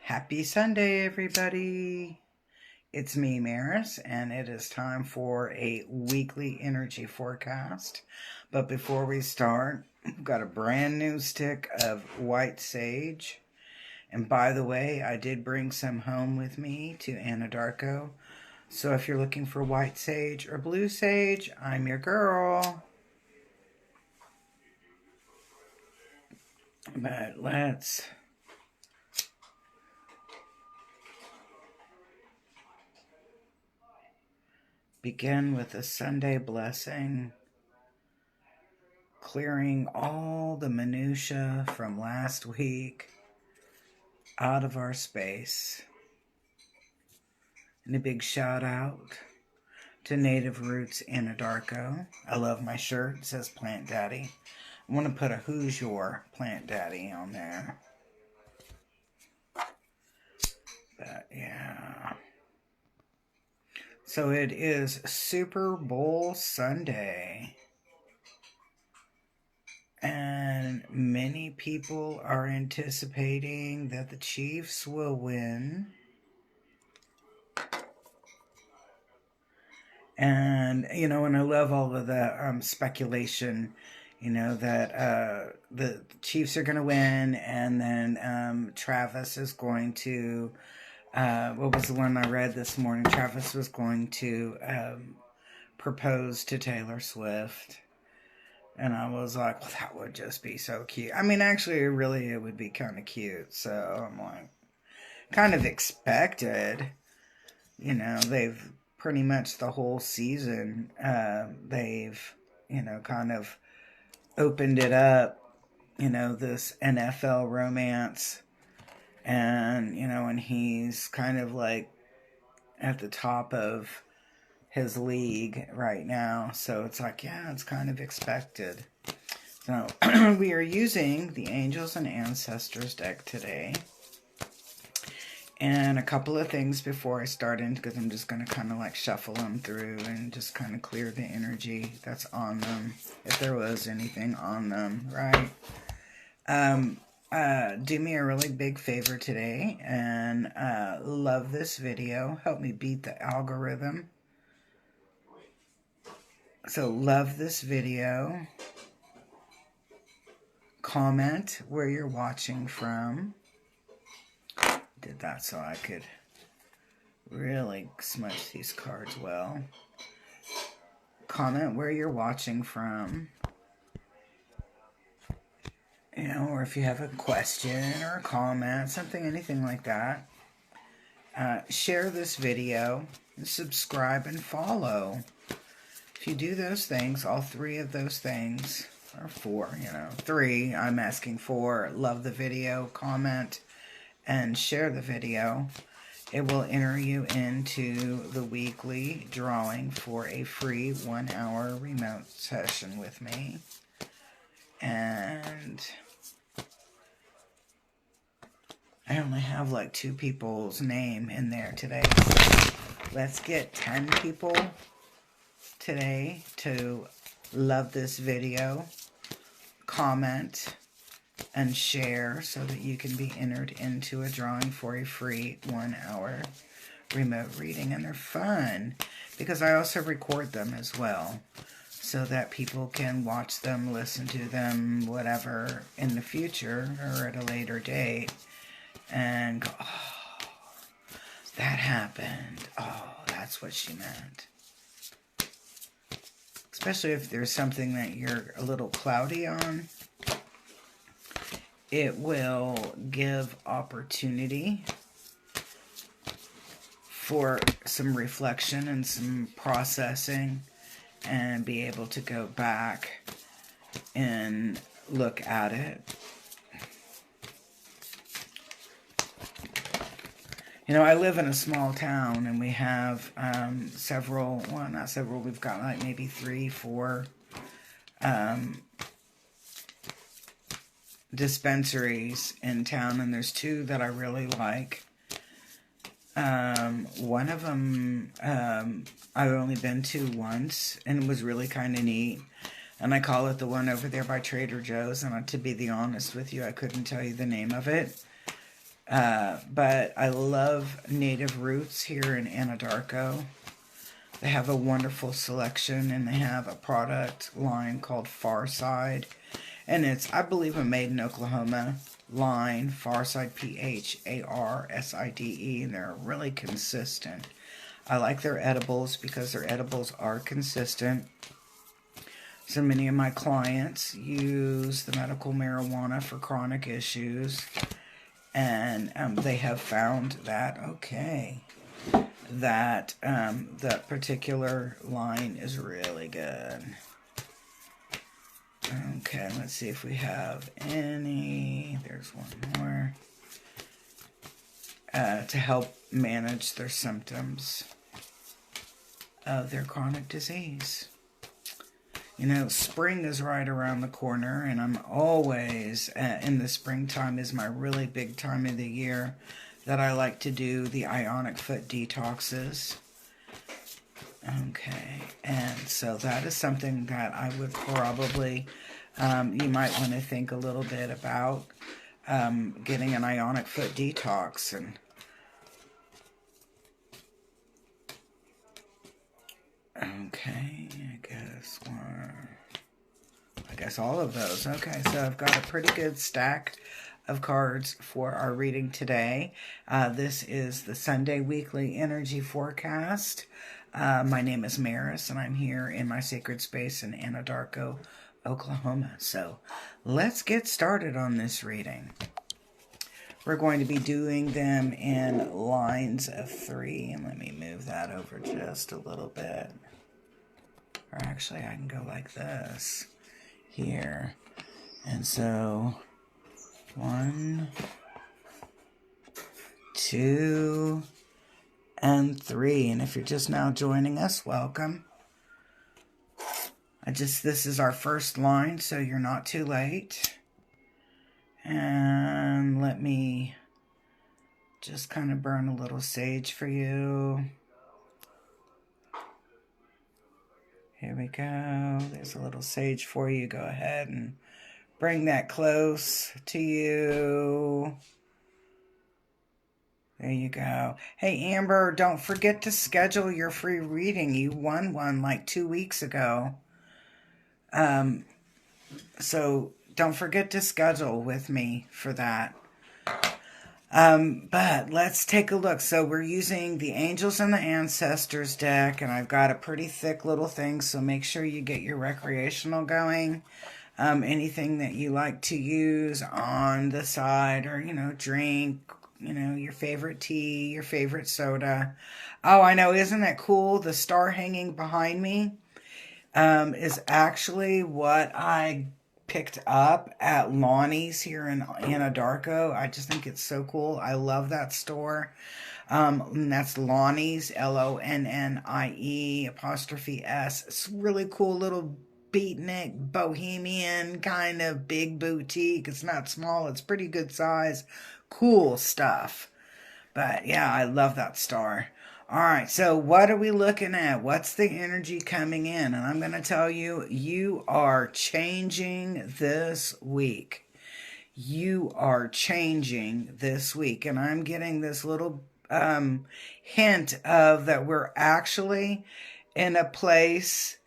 Happy Sunday, everybody. It's me, Maris, and it is time for a weekly energy forecast. But before we start, we've got a brand new stick of white sage. And by the way, I did bring some home with me to Anadarko. So if you're looking for white sage or blue sage, I'm your girl. But let's begin with a Sunday blessing, clearing all the minutia from last week out of our space. And a big shout out to Native Roots Anadarko. I love my shirt. It says Plant Daddy. I want to put a Who's Your Plant Daddy on there. But yeah. So it is Super Bowl Sunday. And many people are anticipating that the Chiefs will win. And, and I love all of the speculation, that the Chiefs are going to win. And then Travis is going to, what was the one I read this morning? Travis was going to propose to Taylor Swift. And I was like, well, that would just be so cute. I mean, actually, it would be kind of cute. So I'm like, kind of expected. They've pretty much the whole season, they've, kind of opened it up, this NFL romance. And, and he's kind of like at the top of his league right now, so it's like, yeah, it's kind of expected. So we are using the Angels and Ancestors deck today, and a couple of things before I start in, because I'm just going to kind of like shuffle them through and just kind of clear the energy that's on them, if there was anything on them, right? Do me a really big favor today and love this video. Help me beat the algorithm. So love this video, comment where you're watching from. Did that so I could really smudge these cards well. Comment where you're watching from. Or if you have a question or a comment, something, anything like that. Share this video, and subscribe and follow. If you do those things, all three of those things, or four, three, I'm asking for, love the video, comment, and share the video, it will enter you into the weekly drawing for a free 1-hour remote session with me. And I only have like 2 people's name in there today. So let's get 10 people today to love this video, comment, and share so that you can be entered into a drawing for a free 1-hour remote reading. And they're fun because I also record them as well so that people can watch them, listen to them, whatever, in the future or at a later date and go, oh, that happened. Oh, that's what she meant. Especially if there's something that you're a little cloudy on, it will give opportunity for some reflection and some processing and be able to go back and look at it. I live in a small town, and we have several, well, not several, we've got like maybe 3, 4 dispensaries in town, and there's 2 that I really like. One of them I've only been to once, and it was really kind of neat. And I call it the one over there by Trader Joe's, and to be honest with you, I couldn't tell you the name of it. But I love Native Roots here in Anadarko. They have a wonderful selection, and they have a product line called Farside. And it's, I believe, a made in Oklahoma line, Farside, Pharside, and they're really consistent. I like their edibles because their edibles are consistent. So many of my clients use the medical marijuana for chronic issues, and they have found that, okay, that that particular line is really good. Okay, let's see if we have any. There's one more. To help manage their symptoms of their chronic disease. You know, spring is right around the corner, and I'm always, in the springtime is my really big time of the year that I like to do the ionic foot detoxes. Okay, and so that is something that I would probably, you might want to think a little bit about getting an ionic foot detox. And okay, I guess all of those. Okay, so I've got a pretty good stack of cards for our reading today. This is the Sunday Weekly Energy Forecast. My name is Maris, and I'm here in my sacred space in Anadarko, Oklahoma. So let's get started on this reading. We're going to be doing them in lines of 3. And let me move that over just a little bit. Or actually, I can go like this here. And so 1, 2, and 3. And if you're just now joining us, welcome. This is our first line, so you're not too late. And let me just kind of burn a little sage for you. Here we go. There's a little sage for you. Go ahead and bring that close to you. There you go. Hey, Amber, don't forget to schedule your free reading. You won one like 2 weeks ago. So don't forget to schedule with me for that. But let's take a look. So we're using the Angels and the Ancestors deck, and I've got a pretty thick little thing, so make sure you get your recreational going. Anything that you like to use on the side, or, drink, your favorite tea, your favorite soda. Oh, I know, isn't that cool? The star hanging behind me is actually what I picked up at Lonnie's here in Anadarko. I just think it's so cool. I love that store. And that's Lonnie's, LONNIE''S. It's really cool little beatnik, bohemian kind of big boutique. It's not small. It's pretty good size. Cool stuff. But yeah, I love that store. All right, so what are we looking at? What's the energy coming in? And I'm going to tell you, you are changing this week. You are changing this week. And I'm getting this little hint of that we're actually in a place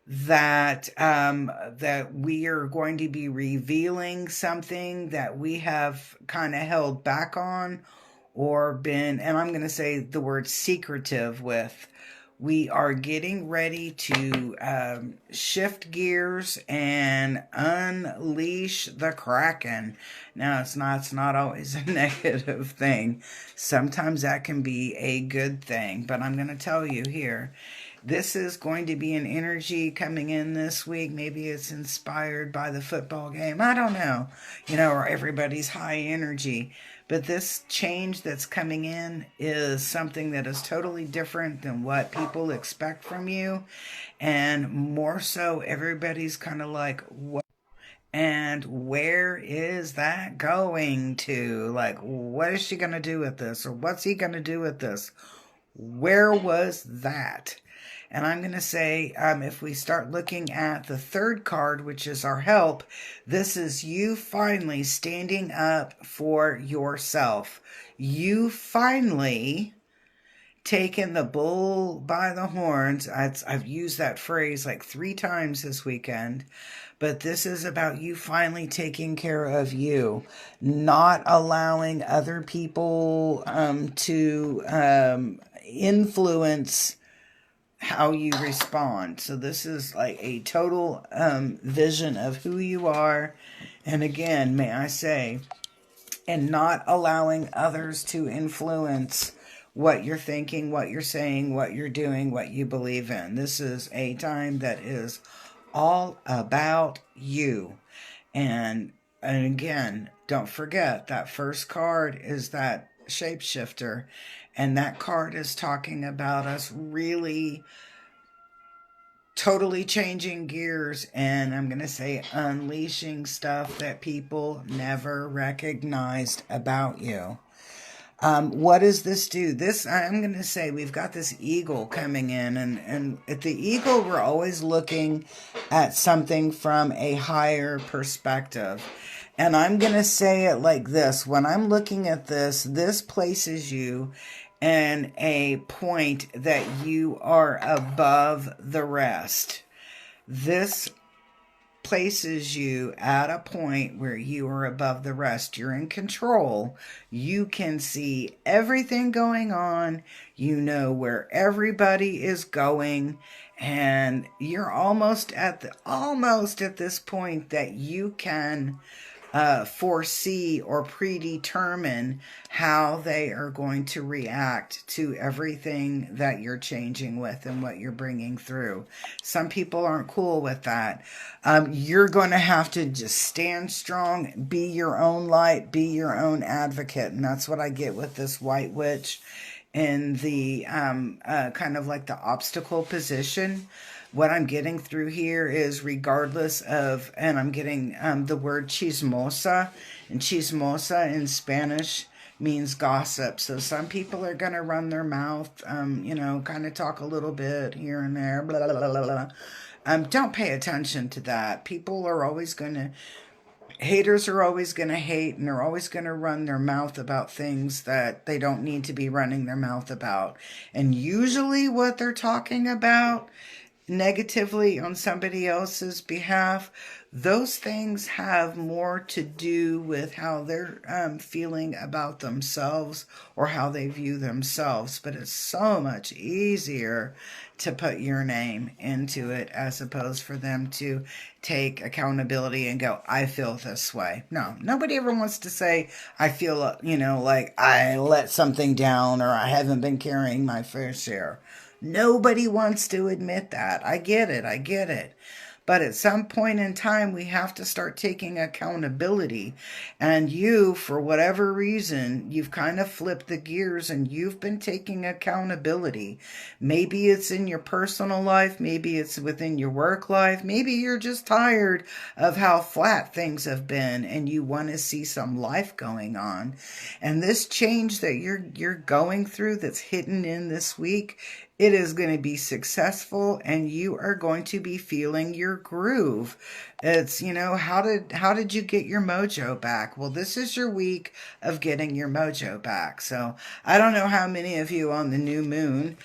that that we are going to be revealing something that we have kind of held back on, or been, and I'm going to say the word secretive with. We are getting ready to shift gears and unleash the Kraken. Now, it's not always a negative thing. Sometimes that can be a good thing, but I'm going to tell you here, this is going to be an energy coming in this week. Maybe it's inspired by the football game. I don't know, or everybody's high energy. But this change that's coming in is something that is totally different than what people expect from you. And more so, everybody's kind of like, what? And where is that going to? Like, what is she going to do with this? Or what's he going to do with this? Where was that? And I'm going to say, if we start looking at the third card, which is our help, this is you finally standing up for yourself. You finally taking the bull by the horns. I've used that phrase like 3 times this weekend, but this is about you finally taking care of you, not allowing other people to influence how you respond. So this is like a total vision of who you are. And again, may I say, and not allowing others to influence what you're thinking, what you're saying, what you're doing, what you believe in. This is a time that is all about you. And again, don't forget that first card is that shapeshifter, and that card is talking about us really totally changing gears, and I'm going to say unleashing stuff that people never recognized about you. What does this do? This, I'm going to say, we've got this eagle coming in, and at the eagle, we're always looking at something from a higher perspective. And I'm going to say it like this. When I'm looking at this, this places you in a point that you are above the rest. This places you at a point where you are above the rest. You're in control. You can see everything going on. You know where everybody is going, and you're almost at this point that you can foresee or predetermine how they are going to react to everything that you're changing with and what you're bringing through. Some people aren't cool with that. You're going to have to just stand strong, be your own light, be your own advocate. And that's what I get with this White Witch in the kind of like the obstacle position. What I'm getting through here is regardless of, and I'm getting the word chismosa, and chismosa in Spanish means gossip. So some people are going to run their mouth, kind of talk a little bit here and there, blah, blah, blah, blah. Don't pay attention to that. People are always going to, haters are always going to hate, and they're always going to run their mouth about things that they don't need to be running their mouth about. And usually what they're talking about negatively on somebody else's behalf, those things have more to do with how they're feeling about themselves or how they view themselves. But it's so much easier to put your name into it as opposed for them to take accountability and go, I feel this way. No, nobody ever wants to say, I feel, like I let something down or I haven't been carrying my fair share. Nobody wants to admit that. I get it. But at some point in time, we have to start taking accountability. And you, for whatever reason, you've kind of flipped the gears and you've been taking accountability. Maybe it's in your personal life. Maybe it's within your work life. Maybe you're just tired of how flat things have been and you want to see some life going on. And this change that you're going through that's hidden in this week, it is going to be successful and you are going to be feeling your groove. It's, how did you get your mojo back? Well, this is your week of getting your mojo back. So I don't know how many of you on the new moon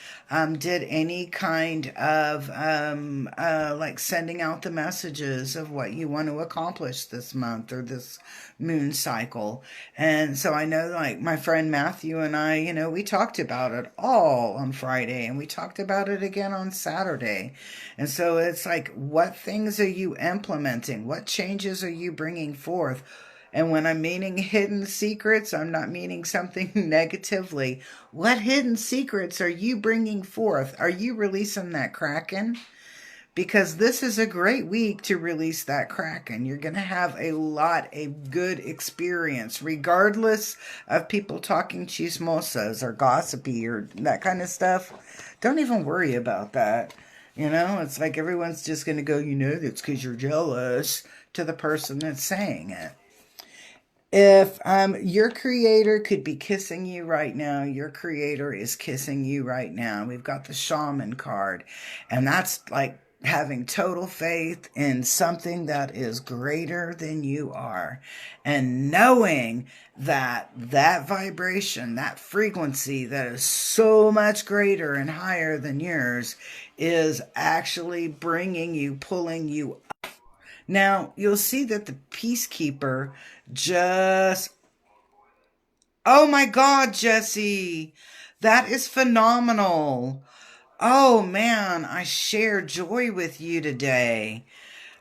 did any kind of like sending out the messages of what you want to accomplish this month or this moon cycle. And so I know, like, my friend Matthew and I, we talked about it all on Friday and we talked about it again on Saturday. And so it's like, what things are you implementing? What changes are you bringing forth? And when I'm meaning hidden secrets, I'm not meaning something negatively. What hidden secrets are you bringing forth? Are you releasing that Kraken? Because this is a great week to release that Kraken. You're going to have a good experience, regardless of people talking chismosas or gossipy or that kind of stuff. Don't even worry about that. It's like everyone's just going to go, that's because you're jealous to the person that's saying it. If your creator could be kissing you right now, your creator is kissing you right now. We've got the shaman card, and that's like having total faith in something that is greater than you are, and knowing that that vibration, that frequency that is so much greater and higher than yours is actually bringing you, pulling you. Now, you'll see that the peacekeeper just. Oh my God, Jesse! That is phenomenal. Oh man, I share joy with you today.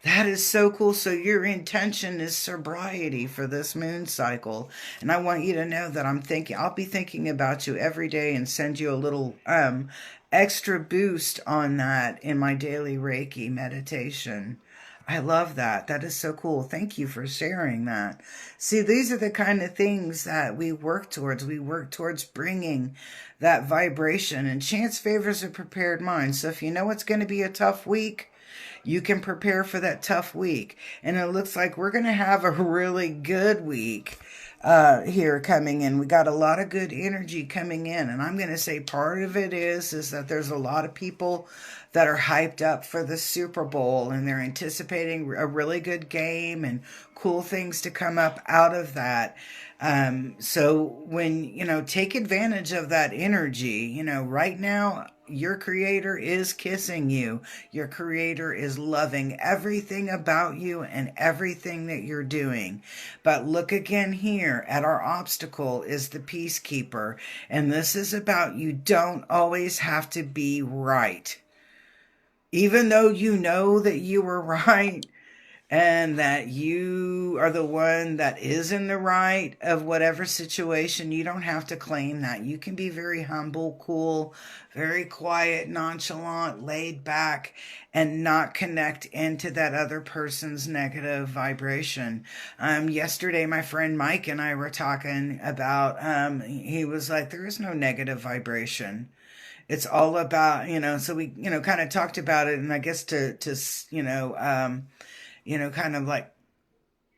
That is so cool. So your intention is sobriety for this moon cycle. And I want you to know that I'll be thinking about you every day and send you a little extra boost on that in my daily Reiki meditation. I love that. That is so cool. Thank you for sharing that. See, these are the kind of things that we work towards. We work towards bringing that vibration, and chance favors a prepared mind. So if you know it's going to be a tough week, you can prepare for that tough week. And it looks like we're going to have a really good week here coming in. We got a lot of good energy coming in. And I'm going to say part of it is that there's a lot of people that are hyped up for the Super Bowl, and they're anticipating a really good game and cool things to come up out of that. So when, take advantage of that energy, right now, your creator is kissing you. Your creator is loving everything about you and everything that you're doing. But look again here at our obstacle is the peacekeeper. And this is about you don't always have to be right. Even though you know that you were right, and that you are the one that is in the right of whatever situation, you don't have to claim that. You can be very humble, cool, very quiet, nonchalant, laid back, and not connect into that other person's negative vibration. Yesterday, my friend Mike and I were talking about, he was like, there is no negative vibration. It's all about, so we, kind of talked about it, and I guess to kind of like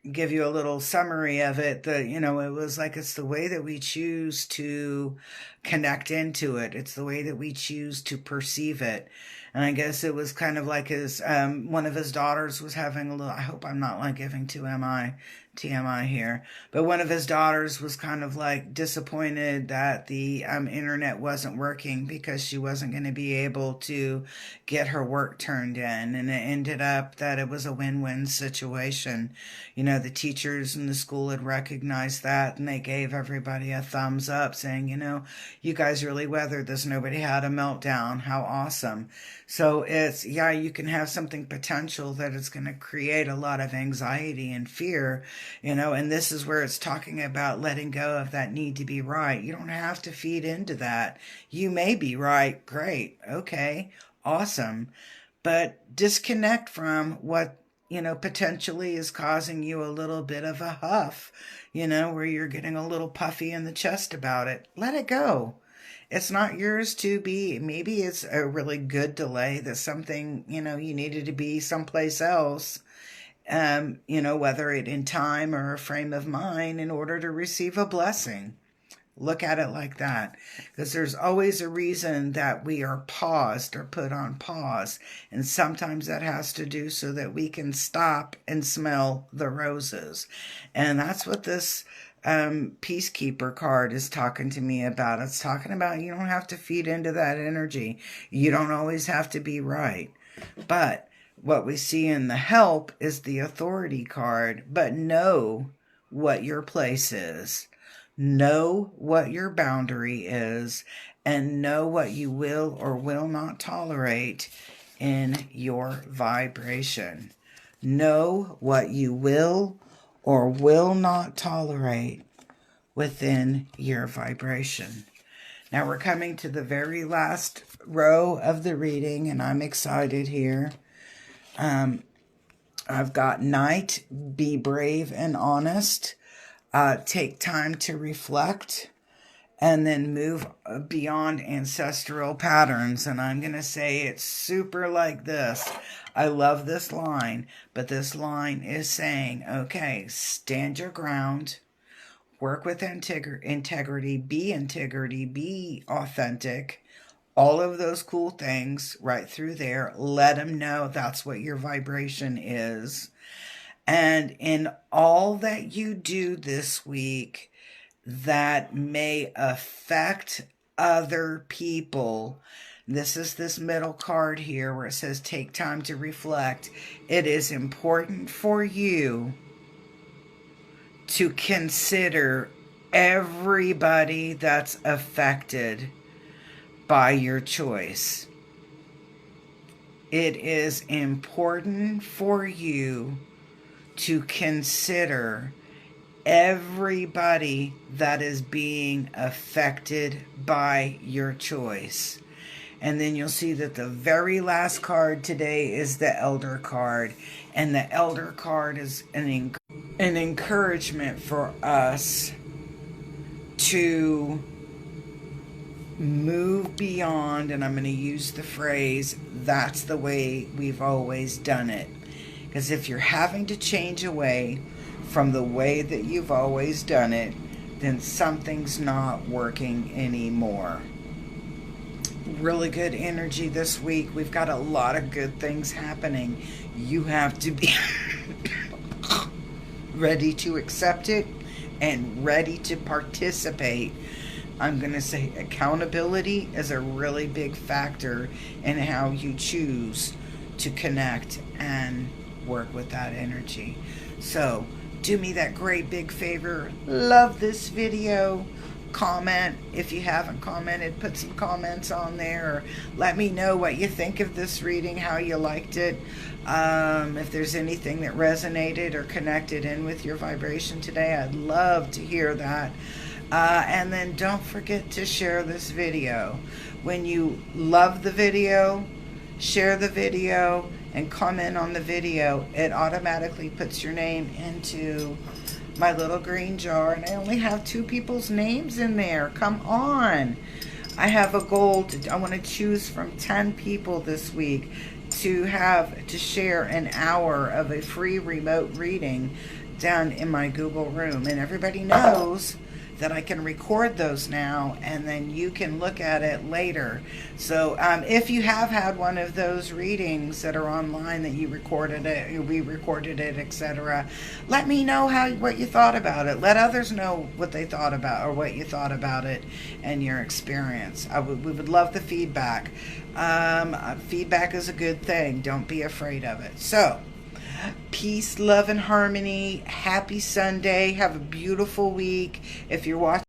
give you a little summary of it. It was like it's the way that we choose to connect into it. It's the way that we choose to perceive it. And I guess it was kind of like his one of his daughters was having a little. I hope I'm not like giving TMI here, but one of his daughters was kind of like disappointed that the internet wasn't working because she wasn't going to be able to get her work turned in, and it ended up that it was a win-win situation. The teachers in the school had recognized that, and they gave everybody a thumbs up saying, you guys really weathered this. Nobody had a meltdown. How awesome. So you can have something potential that it's going to create a lot of anxiety and fear, and this is where it's talking about letting go of that need to be right. You don't have to feed into that. You may be right. Great. Okay. Awesome. But disconnect from what, potentially is causing you a little bit of a huff, where you're getting a little puffy in the chest about it. Let it go. It's not yours to be. Maybe it's a really good delay that something, you needed to be someplace else, whether it in time or a frame of mind in order to receive a blessing. Look at it like that, because there's always a reason that we are paused or put on pause. And sometimes that has to do so that we can stop and smell the roses. And that's what this peacekeeper card is talking to me about. It's talking about you don't have to feed into that energy. You don't always have to be right. But what we see in the help is the authority card. But know what your place is. Know what your boundary is, and know what you will or will not tolerate in your vibration. Know what you will or will not tolerate within your vibration. Now we're coming to the very last row of the reading, and I'm excited here. I've got Night, Be Brave and Honest. Take time to reflect, and then move beyond ancestral patterns. And I'm going to say it's super like this. I love this line, but this line is saying, okay, stand your ground, Work with integrity, be authentic, all of those cool things right through there. Let them know that's what your vibration is. And in all that you do this week that may affect other people, this is this middle card here where it says take time to reflect. It is important for you to consider everybody that's affected by your choice. It is important for you to consider everybody that is being affected by your choice. And then you'll see that the very last card today is the Elder card. And the Elder card is an encouragement for us to move beyond, and I'm going to use the phrase, that's the way we've always done it. Because if you're having to change away from the way that you've always done it, then something's not working anymore. Really good energy this week. We've got a lot of good things happening. You have to be ready to accept it and ready to participate. I'm going to say accountability is a really big factor in how you choose to connect and work with that energy. So do me that great big favor. Love this video. Comment if you haven't commented. Put some comments on there. Or let me know what you think of this reading, how you liked it. If there's anything that resonated or connected in with your vibration today, I'd love to hear that. And then don't forget to share this video. When you love the video, share the video, and comment on the video, it automatically puts your name into my little green jar. And I only have 2 people's names in there. Come on. I have a goal. I want to choose from 10 people this week to share an hour of a free remote reading down in my Google room. And everybody knows that I can record those now, and then you can look at it later. So if you have had one of those readings that are online, that you recorded it, we recorded it, etc., let me know what you thought about it. Let others know what they thought about, or what you thought about it and your experience. We would love the feedback. Feedback is a good thing. Don't be afraid of it. So peace, love, and harmony. Happy Sunday. Have a beautiful week. If you're watching